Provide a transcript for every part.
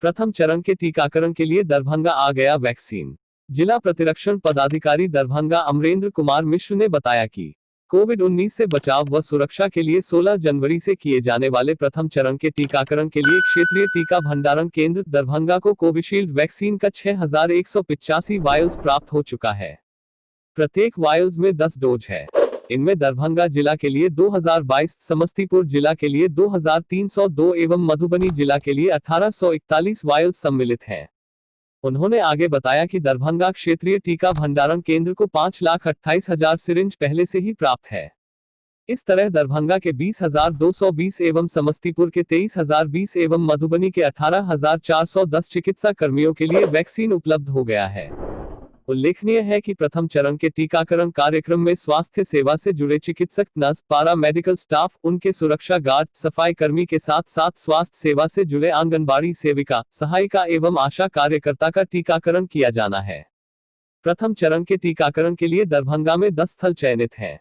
प्रथम चरण के टीकाकरण के लिए दरभंगा आ गया वैक्सीन। जिला प्रतिरक्षण पदाधिकारी दरभंगा अमरेंद्र कुमार मिश्र ने बताया कि कोविड-19 से बचाव व सुरक्षा के लिए 16 जनवरी से किए जाने वाले प्रथम चरण के टीकाकरण के लिए क्षेत्रीय टीका भंडारण केंद्र दरभंगा को कोविशील्ड वैक्सीन का 6185 वायल्स प्राप्त हो चुका है। प्रत्येक वायल्स में 10 डोज है। इनमें दरभंगा जिला के लिए 2022, समस्तीपुर जिला के लिए 2302 एवं मधुबनी जिला के लिए 1841 वायल्स सम्मिलित हैं। उन्होंने आगे बताया कि दरभंगा क्षेत्रीय टीका भंडारण केंद्र को 5,28,000 सिरिंज पहले से ही प्राप्त है। इस तरह दरभंगा के 20,220 एवं समस्तीपुर के 23,020 एवं मधुबनी के 18,410 चिकित्सा कर्मियों के लिए वैक्सीन उपलब्ध हो गया है। उल्लेखनीय है कि प्रथम चरण के टीकाकरण कार्यक्रम में स्वास्थ्य सेवा से जुड़े चिकित्सक, नर्स, पारा मेडिकल स्टाफ, उनके सुरक्षा गार्ड, सफाई कर्मी के साथ साथ स्वास्थ्य सेवा से जुड़े आंगनबाड़ी सेविका, सहायिका एवं आशा कार्यकर्ता का टीकाकरण किया जाना है। प्रथम चरण के टीकाकरण के लिए दरभंगा में 10 स्थल चयनित हैं,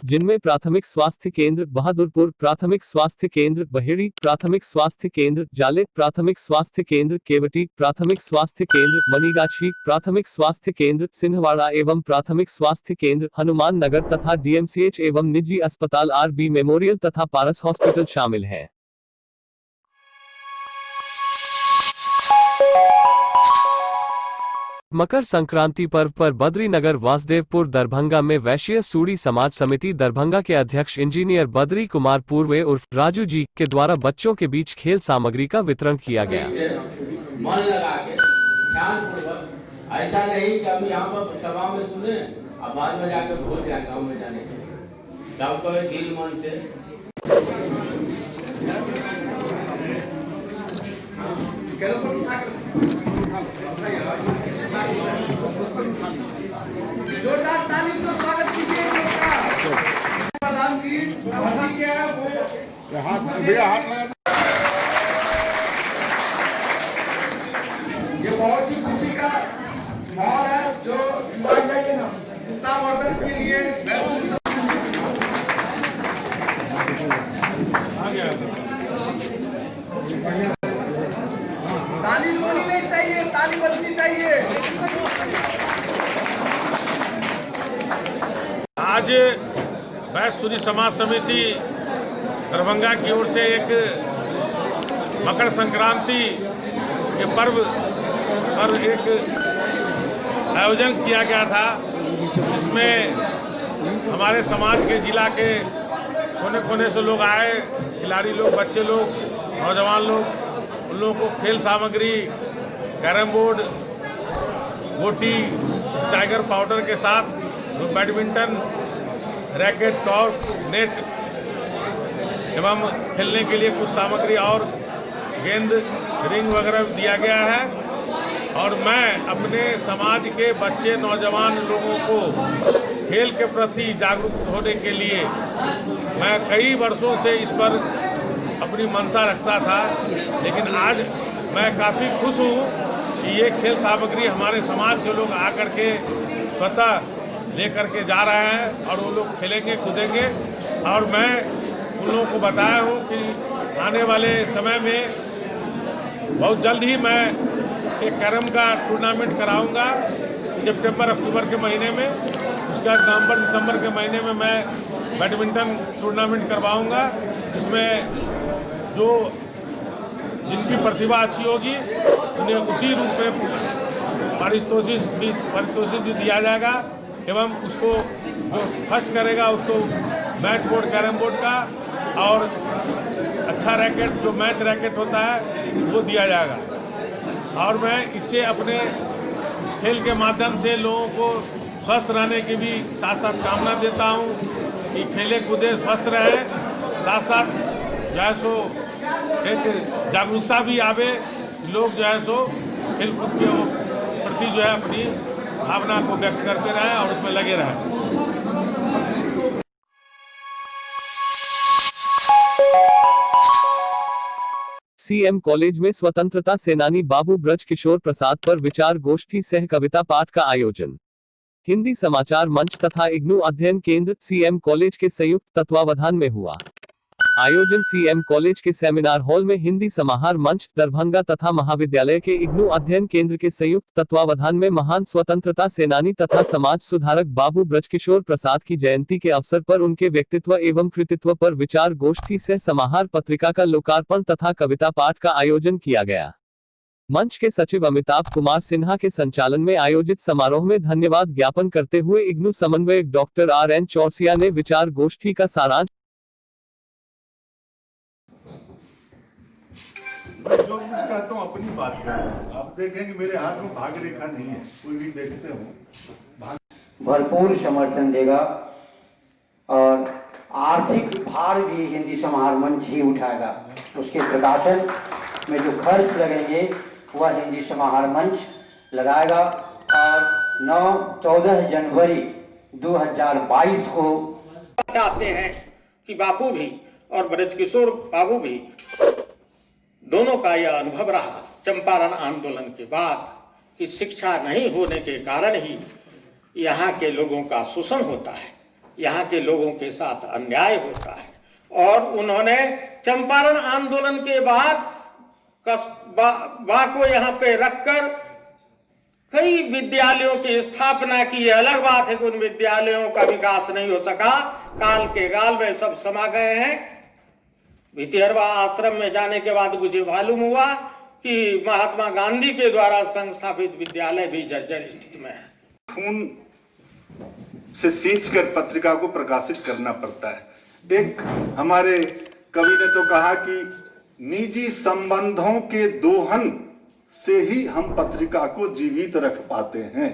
जिनमें प्राथमिक स्वास्थ्य केंद्र बहादुरपुर, प्राथमिक स्वास्थ्य केंद्र बहेड़ी, प्राथमिक स्वास्थ्य केंद्र जाले, प्राथमिक स्वास्थ्य केंद्र केवटी, प्राथमिक स्वास्थ्य केंद्र मनीगाछी, प्राथमिक स्वास्थ्य केंद्र सिंहवाड़ा एवं प्राथमिक स्वास्थ्य केंद्र हनुमान नगर तथा डीएमसीएच एवं निजी अस्पताल आरबी मेमोरियल तथा पारस हॉस्पिटल शामिल हैं। मकर संक्रांति पर्व पर बद्रीनगर वासुदेवपुर दरभंगा में वैश्य सूड़ी समाज समिति दरभंगा के अध्यक्ष इंजीनियर बद्री कुमार पूर्वे उर्फ राजू जी के द्वारा बच्चों के बीच खेल सामग्री का वितरण किया गया। मन लगा के ध्यानपूर्वक, ऐसा नहीं कि हम यहाँ पर सभा में सुने और बाद में जाकर भूल जाए गाँव में जाने के लिए। सबको दिल मन से जोरदार ताली से स्वागत कीजिए। प्रधान जी के है वो हाथ ये बहुत ही खुशी का माहौल है जो उत्साहवर्धन के लिए ताली होनी नहीं चाहिए, ताली बजनी चाहिए। आज वैश्य सूड़ी समाज समिति दरभंगा की ओर से एक मकर संक्रांति के पर्व पर एक आयोजन किया गया था, जिसमें हमारे समाज के जिला के कोने कोने से लोग आए, खिलाड़ी लोग, बच्चे लोग, नौजवान लोग। उन लोगों को खेल सामग्री, कैरम बोर्ड, गोटी, टाइगर पाउडर के साथ बैडमिंटन, रैकेट, कॉर्क, नेट एवं खेलने के लिए कुछ सामग्री और गेंद, रिंग वगैरह दिया गया है। और मैं अपने समाज के बच्चे, नौजवान लोगों को खेल के प्रति जागरूक होने के लिए मैं कई वर्षों से इस पर अपनी मंशा रखता था, लेकिन आज मैं काफ़ी खुश हूँ कि ये खेल सामग्री हमारे समाज के लोग आकर के स्वतः लेकर के जा रहे हैं और वो लोग खेलेंगे, कूदेंगे। और मैं उन लोगों को बताया हूँ कि आने वाले समय में बहुत जल्द ही मैं एक कैरम का टूर्नामेंट कराऊंगा सितंबर अक्टूबर के महीने में। उसका नवंबर दिसंबर के महीने में मैं बैडमिंटन टूर्नामेंट करवाऊंगा, जिसमें जो जिनकी प्रतिभा अच्छी होगी उन्हें उसी रूप में पारितोषिक भी दिया जाएगा एवं उसको जो फर्स्ट करेगा उसको मैच बोर्ड, कैरम बोर्ड का और अच्छा रैकेट, जो मैच रैकेट होता है, वो दिया जाएगा। और मैं इससे अपने इस खेल के माध्यम से लोगों को स्वस्थ रहने की भी साथ साथ कामना देता हूँ कि खेले कूदे, स्वस्थ रहे, साथ साथ जो है सो एक जागरूकता भी आवे, लोग जो है सो खेल कूद के प्रति जो है अपनी भावना को व्यक्त करते रहें और उसमें लगे रहें। सीएम कॉलेज में स्वतंत्रता सेनानी बाबू ब्रज किशोर प्रसाद पर विचार गोष्ठी सह कविता पाठ का आयोजन हिंदी समाचार मंच तथा इग्नू अध्ययन केंद्र सीएम कॉलेज के संयुक्त तत्वावधान में हुआ। आयोजन सीएम कॉलेज के सेमिनार हॉल में हिंदी समाहार मंच दरभंगा तथा महाविद्यालय के इग्नू अध्ययन केंद्र के संयुक्त तत्वावधान में महान स्वतंत्रता सेनानी तथा समाज सुधारक बाबू ब्रजकिशोर प्रसाद की जयंती के अवसर पर उनके व्यक्तित्व एवं कृतित्व पर विचार गोष्ठी सह समाहार पत्रिका का लोकार्पण तथा कविता पाठ का आयोजन किया गया। मंच के सचिव अमिताभ कुमार सिन्हा के संचालन में आयोजित समारोह में धन्यवाद ज्ञापन करते हुए इग्नू समन्वयक डॉक्टर RN चौरसिया ने विचार गोष्ठी का सारांश। मैं जो कुछ कहता हूँ अपनी बात है। आप देखेंगे मेरे हाथ में भाग रेखा नहीं है, कोई भी देखते हो भरपूर समर्थन देगा और आर्थिक भार भी हिंदी समाहार मंच ही उठाएगा। उसके प्रकाशन में जो खर्च लगेंगे वह हिंदी समाहार मंच लगाएगा और 14 जनवरी 2022 को चाहते हैं कि बापू भी और ब्रजकिशोर बाबू भी दोनों का यह अनुभव रहा चंपारण आंदोलन के बाद कि शिक्षा नहीं होने के कारण ही यहाँ के लोगों का शोषण होता है, यहाँ के लोगों के साथ अन्याय होता है। और उन्होंने चंपारण आंदोलन के बाद कस्बा को यहाँ पे रखकर कई विद्यालयों की स्थापना की। अलग बात है कि उन विद्यालयों का विकास नहीं हो सका, काल के गाल में सब समा गए हैं। भितिहरवा आश्रम में जाने के बाद मुझे मालूम हुआ कि महात्मा गांधी के द्वारा संस्थापित विद्यालय भी जर्जर स्थिति में है। खून से सींचकर पत्रिका को प्रकाशित करना पड़ता है। एक हमारे कवि ने तो कहा कि निजी संबंधों के दोहन से ही हम पत्रिका को जीवित रख पाते हैं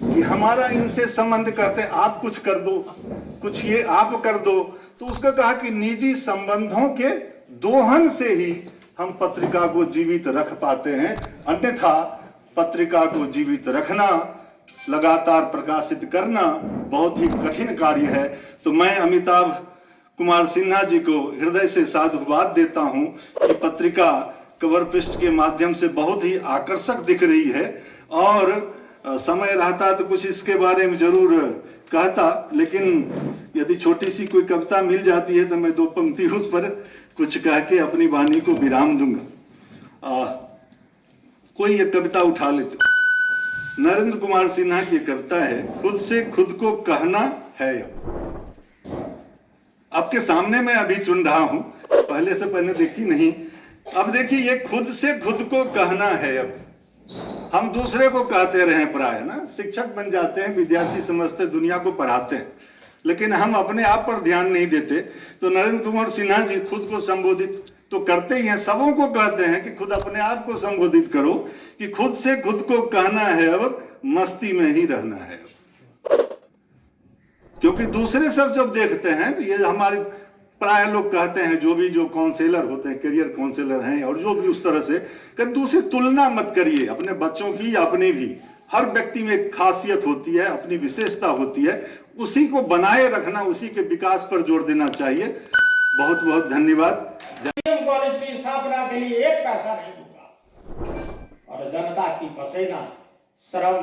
कि हमारा इनसे संबंध करते, आप कुछ कर दो, कुछ ये आप कर दो। तो उसका कहा कि निजी संबंधों के दोहन से ही हम पत्रिका को जीवित रख पाते हैं, अन्यथा पत्रिका को जीवित रखना, लगातार प्रकाशित करना बहुत ही कठिन कार्य है। तो मैं अमिताभ कुमार सिन्हा जी को हृदय से साधुवाद देता हूं कि पत्रिका कवर पृष्ठ के माध्यम से बहुत ही आकर्षक दिख रही है और समय रहता तो कुछ इसके बारे में जरूर कहता, लेकिन यदि छोटी सी कोई कविता मिल जाती है तो मैं 2 पंक्ति उस पर कुछ कह के अपनी वाणी को विराम दूंगा। कोई ये कविता उठा लेते। नरेंद्र कुमार सिन्हा की कविता है, खुद से खुद को कहना है। आपके सामने मैं अभी चुन रहा हूं, पहले से पहले देखी नहीं। अब देखिए, ये खुद से खुद को कहना है। अब हम दूसरे को कहते रहे प्राय ना, शिक्षक बन जाते हैं, विद्यार्थी समझते दुनिया को पढ़ाते हैं, लेकिन हम अपने आप पर ध्यान नहीं देते। तो नरेंद्र कुमार सिन्हा जी खुद को संबोधित तो करते ही हैं, सबों को कहते हैं कि खुद अपने आप को संबोधित करो कि खुद से खुद को कहना है, अब मस्ती में ही रहना है। क्योंकि दूसरे सब जब देखते हैं तो ये हमारे प्राय लोग कहते हैं, जो काउंसलर होते हैं, करियर काउंसलर हैं और जो भी उस तरह से, कि दूसरी तुलना मत करिए अपने बच्चों की या अपनी भी। हर व्यक्ति में एक खासियत होती है, अपनी विशेषता होती है, उसी को बनाए रखना, उसी के विकास पर जोर देना चाहिए। बहुत बहुत धन्यवाद। कॉलेज की स्थापना के लिए 1 पैसा नहीं दूंगा और जनता की पसीना, श्रम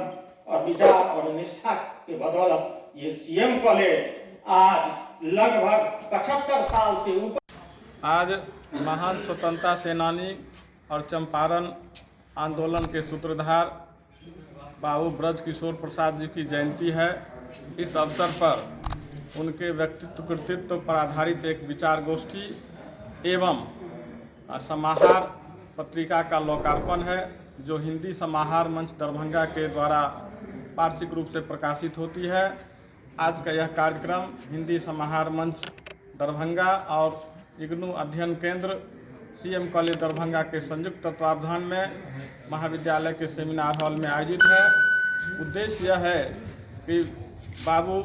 और विचार और निष्ठा के बदौलत ये सीएम कॉलेज आज लगभग 75 साल से ऊपर। आज महान स्वतंत्रता सेनानी और चंपारण आंदोलन के सूत्रधार बाबू ब्रजकिशोर प्रसाद जी की जयंती है। इस अवसर पर उनके व्यक्तित्व कृतित्व पर आधारित एक विचार गोष्ठी एवं समाहार पत्रिका का लोकार्पण है, जो हिंदी समाहार मंच दरभंगा के द्वारा वार्षिक रूप से प्रकाशित होती है। आज का यह कार्यक्रम हिंदी समाहार मंच दरभंगा और इग्नू अध्ययन केंद्र सीएम कॉलेज दरभंगा के संयुक्त तत्वावधान में महाविद्यालय के सेमिनार हॉल में आयोजित है। उद्देश्य यह है कि बाबू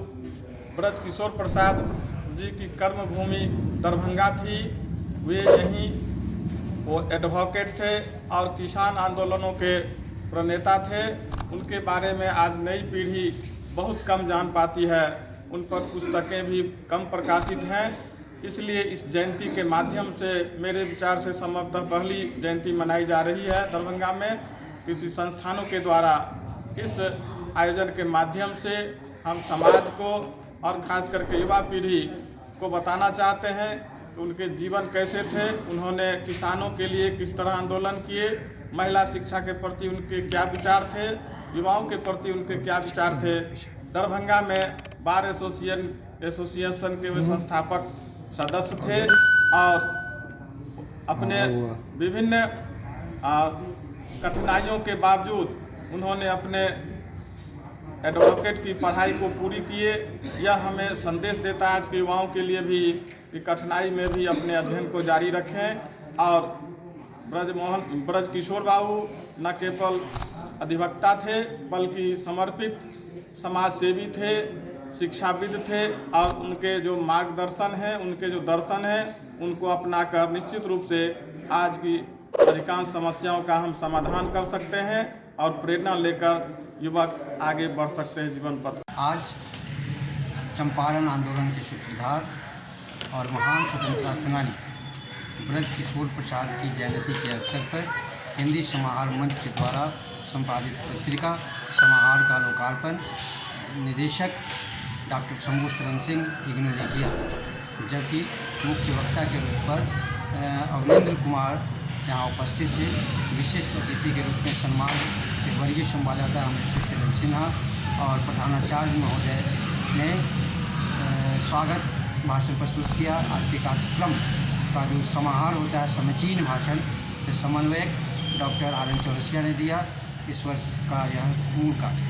ब्रजकिशोर प्रसाद जी की कर्मभूमि दरभंगा थी। वे यहीं वो एडवोकेट थे और किसान आंदोलनों के प्रणेता थे। उनके बारे में आज नई पीढ़ी बहुत कम जान पाती है, उन पर पुस्तकें भी कम प्रकाशित हैं। इसलिए इस जयंती के माध्यम से मेरे विचार से संभवतः पहली जयंती मनाई जा रही है दरभंगा में किसी संस्थानों के द्वारा। इस आयोजन के माध्यम से हम समाज को और खास करके युवा पीढ़ी को बताना चाहते हैं कि उनके जीवन कैसे थे, उन्होंने किसानों के लिए किस तरह आंदोलन किए, महिला शिक्षा के प्रति उनके क्या विचार थे, युवाओं के प्रति उनके क्या विचार थे। दरभंगा में बार एसोसिएशन के वे संस्थापक सदस्य थे और अपने विभिन्न कठिनाइयों के बावजूद उन्होंने अपने एडवोकेट की पढ़ाई को पूरी किए। यह हमें संदेश देता है आज के युवाओं के लिए भी कि कठिनाई में भी अपने अध्ययन को जारी रखें। और ब्रज किशोर बाबू न केवल अधिवक्ता थे बल्कि समर्पित समाज सेवी थे, शिक्षाविद थे और उनके जो मार्गदर्शन हैं, उनके जो दर्शन हैं, उनको अपनाकर निश्चित रूप से आज की अधिकांश समस्याओं का हम समाधान कर सकते हैं और प्रेरणा लेकर युवक आगे बढ़ सकते हैं जीवन पथ। आज चंपारण आंदोलन के सूत्रधार और महान स्वतंत्रता सेनानी ब्रज किशोर प्रसाद की जयंती के अवसर पर हिंदी समाहार मंच द्वारा संपादित पत्रिका समाहार का लोकार्पण निदेशक डॉक्टर शंभू शरण सिंह इग्नू ने किया, जबकि मुख्य वक्ता के रूप पर अवनींद्र कुमार यहाँ उपस्थित थे। विशिष्ट अतिथि के रूप में सम्मान के वर्गीय संवाददाता अमृत चरण सिन्हा और प्रधानाचार्य महोदय ने स्वागत भाषण प्रस्तुत किया। आज के कार्यक्रम का जो समाहार होता है, समीचीन भाषण, समन्वयक डॉक्टर RN चौरसिया ने दिया। इस वर्ष का यह मूल कार्य।